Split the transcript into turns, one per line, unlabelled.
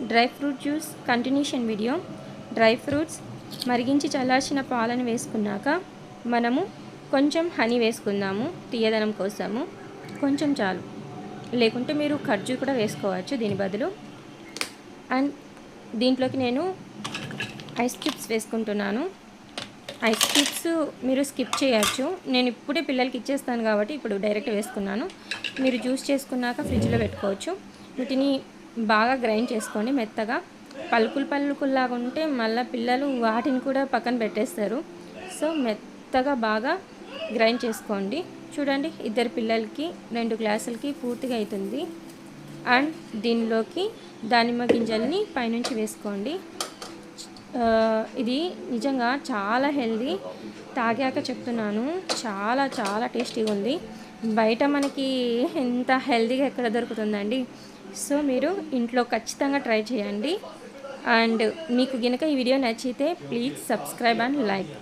Dry fruit juice continuation video. Dry fruits మరిగించి చల్లార్చిన పాలను వేసుకున్నాక మనము కొంచెం హనీ వేసుకుందాము తీయదనం కోసము. కొంచెం చాలు, లేకుంటే మీరు ఖర్జూర కూడా వేసుకోవచ్చు దీని బదులు. అండ్ దీంట్లోకి నేను ఐస్ క్యూబ్స్ వేసుకుంటున్నాను. ఐస్ క్యూబ్స్ మీరు స్కిప్ చేయొచ్చు, నేను ఇప్పుడే పిల్లలకి ఇచ్చేస్తాను కాబట్టి ఇప్పుడు డైరెక్ట్ వేసుకున్నాను. మీరు జ్యూస్ చేసుకున్నాక ఫ్రిడ్జ్లో పెట్టుకోవచ్చు. వీటిని బాగా గ్రైండ్ చేసుకోండి మెత్తగా. పలుకుల్లాగా ఉంటే మళ్ళీ పిల్లలు వాటిని కూడా పక్కన పెట్టేస్తారు. సో మెత్తగా బాగా గ్రైండ్ చేసుకోండి. చూడండి, 2 పిల్లలకి 2 గ్లాసులకి పూర్తిగా అవుతుంది. అండ్ దీనిలోకి దానిమ్మ గింజల్ని పైనుంచి వేసుకోండి. ఇది నిజంగా చాలా హెల్దీ. తాగాక చెప్తున్నాను, చాలా చాలా టేస్టీగా ఉంది. బయట మనకి ఎంత హెల్దీగా ఎక్కడ దొరుకుతుందండి. సో మీరు ఇంట్లో ఖచ్చితంగా ట్రై చేయండి. అండ్ మీకు గనుక ఈ వీడియో నచ్చితే ప్లీజ్ సబ్స్క్రైబ్ అండ్ లైక్.